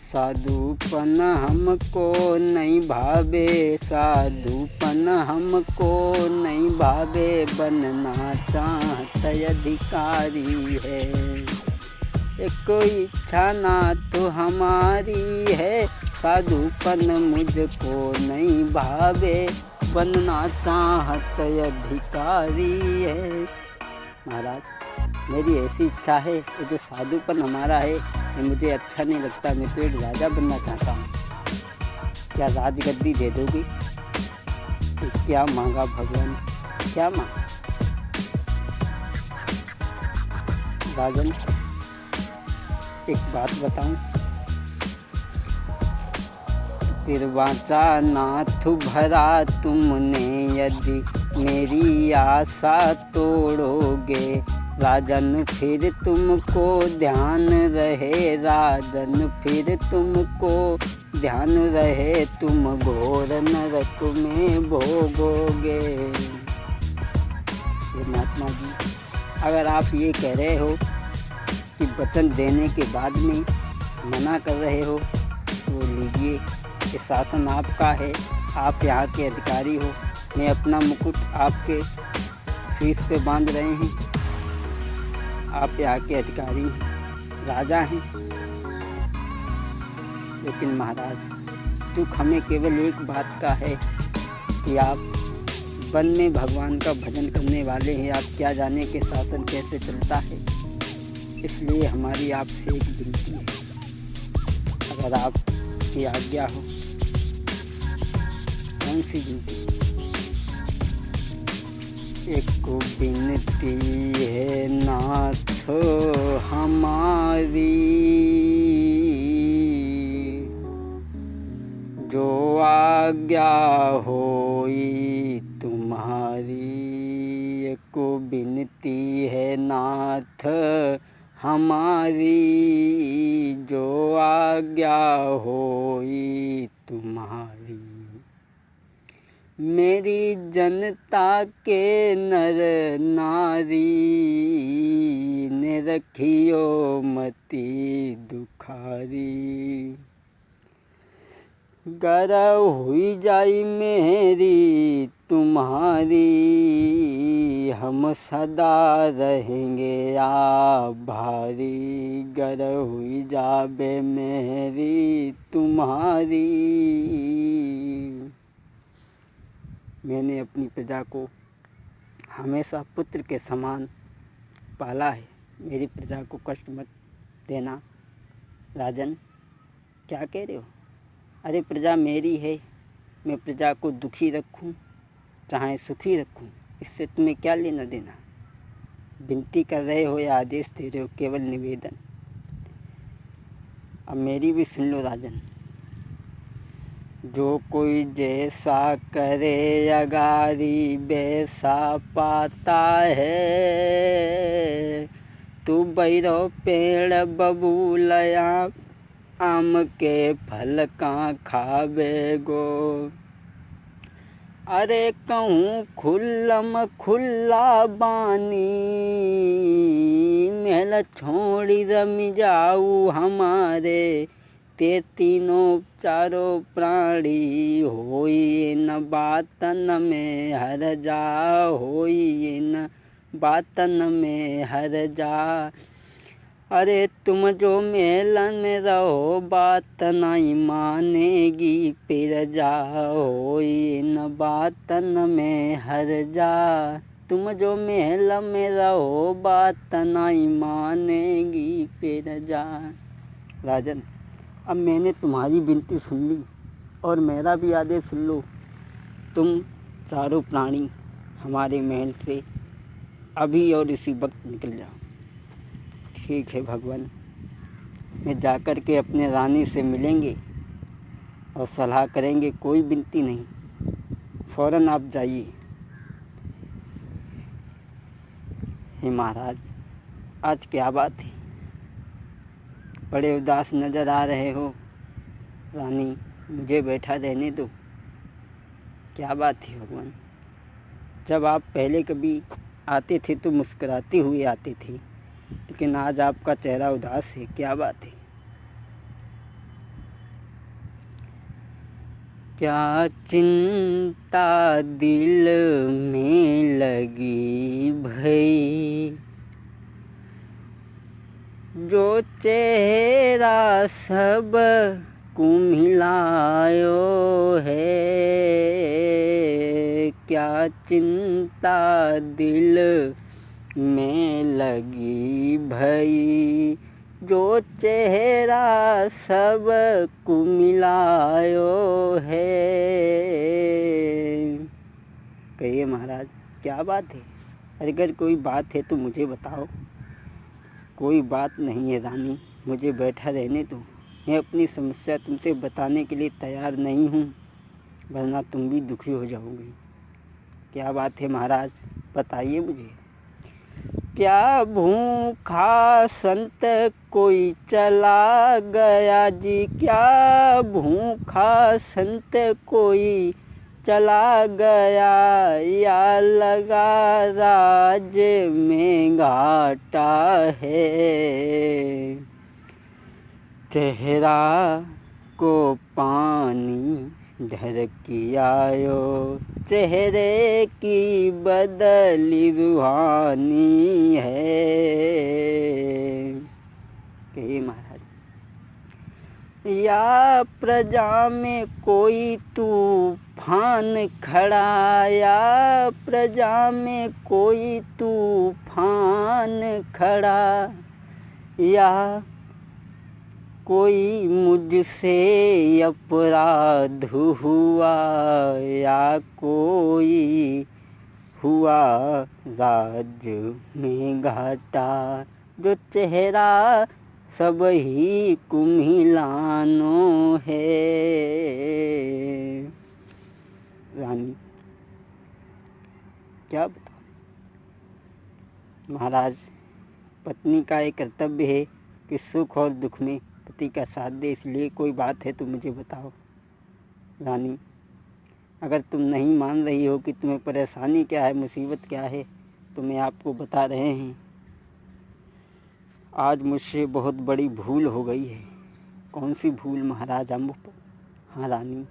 साधुपन हमको नहीं भावे, साधुपन हमको नहीं भावे, बनना चाहता अधिकारी है। कोई इच्छा ना तो हमारी है, साधुपन मुझको नहीं भावे, बनना चाहता अधिकारी है। महाराज, मेरी ऐसी इच्छा है कि जो साधुपन हमारा है ये मुझे अच्छा नहीं लगता। मैं तो एक राजा बनना चाहता हूँ। क्या राजगद्दी दे दोगी? तो क्या मांगा भगवान, क्या मांगा? राजन, एक बात बताऊं, तिरवाचा नाथ भरा तुमने, यदि मेरी आशा तोड़ोगे, राजन फिर तुमको ध्यान रहे, राजन फिर तुमको ध्यान रहे, तुम घोर नरक में भोगोगे। महात्मा जी, अगर आप ये कह रहे हो कि वचन देने के बाद में मना कर रहे हो तो लीजिए, ये शासन आपका है, आप यहाँ के अधिकारी हो। मैं अपना मुकुट आपके शीश पे बांध रहे हैं, आप यहाँ के अधिकारी हैं, राजा हैं। लेकिन महाराज, दुख हमें केवल एक बात का है कि आप वन में भगवान का भजन करने वाले हैं। आप क्या जाने कि शासन कैसे चलता है। इसलिए हमारी आपसे एक विनती है, अगर आपकी आज्ञा हो। कौन सी विनती? एक विनती है नाथ हमारी, जो आज्ञा होई तुम्हारी। एक विनती है नाथ हमारी, जो आज्ञा होई तुम्हारी। मेरी जनता के नर नारी, ने रखियो मति दुखारी। गर हुई जाई मेरी तुम्हारी, हम सदा रहेंगे आभारी। गर हुई जाबे मेरी तुम्हारी। मैंने अपनी प्रजा को हमेशा पुत्र के समान पाला है। मेरी प्रजा को कष्ट मत देना। राजन, क्या कह रहे हो? अरे प्रजा मेरी है, मैं प्रजा को दुखी रखूं चाहे सुखी रखूं, इससे तुम्हें क्या लेना देना? विनती कर रहे हो या आदेश दे रहे हो? केवल निवेदन। अब मेरी भी सुन लो राजन। जो कोई जैसा करे अगारी, वैसा पाता है। तू बैरो पेड़ बबूलया, आम के फल का खावे गो। अरे कहूँ खुल्लम खुल्ला बानी, महल छोड़ी रम जाऊ हमारे। ते तीनों चारों प्राणी, होई न बातन में हर जा, होई न बातन में हर जा। अरे तुम जो मेलन में रहो, बात नहीं मानेगी फिर जाओ, इन बातन में हर जा। तुम जो महल में रहो, बात नहीं मानेगी फिर जा। राजन, अब मैंने तुम्हारी विनती सुन ली और मेरा भी आदेश सुन लो। तुम चारों प्राणी हमारे महल से अभी और इसी वक्त निकल जाओ। ठीक है भगवान, मैं जाकर के अपने रानी से मिलेंगे और सलाह करेंगे। कोई विनती नहीं, फ़ौरन आप जाइए। हे महाराज, आज क्या बात है? बड़े उदास नज़र आ रहे हो। रानी, मुझे बैठा रहने दो। क्या बात है भगवान? जब आप पहले कभी आते थे तो मुस्कुराते हुए आते थे, लेकिन आज आपका चेहरा उदास है। क्या बात है? क्या चिंता दिल में लगी भई, जो चेहरा सब कुम्हिलायो है। क्या चिंता दिल में लगी भई, जो चेहरा सब कुम्हिलायो है। कहिए महाराज, क्या बात है? अगर कोई बात है तो मुझे बताओ। कोई बात नहीं है रानी, मुझे बैठा रहने दो। मैं अपनी समस्या तुमसे बताने के लिए तैयार नहीं हूँ, वरना तुम भी दुखी हो जाओगी। क्या बात है महाराज, बताइए मुझे। क्या भूखा संत कोई चला गया जी, क्या भूखा संत कोई चला गया, या लगा राज में घाटा है। चेहरा को पानी ढरकी आयो, चेहरे की बदली रूहानी है। कहिए महाराज। या प्रजा में कोई तूफान खड़ा, या प्रजा में कोई तूफान खड़ा, या कोई मुझसे अपराध हुआ, या कोई हुआ राज में घाटा, जो चेहरा सब ही कुम्हिलानो है। रानी, क्या बताऊं महाराज, पत्नी का एक कर्तव्य है कि सुख और दुख में पति का साथ दे, इसलिए कोई बात है तो मुझे बताओ। रानी, अगर तुम नहीं मान रही हो कि तुम्हें परेशानी क्या है, मुसीबत क्या है, तो मैं आपको बता रहे हैं। आज मुझसे बहुत बड़ी भूल हो गई है। कौन सी भूल महाराज? हम हाँ रानी,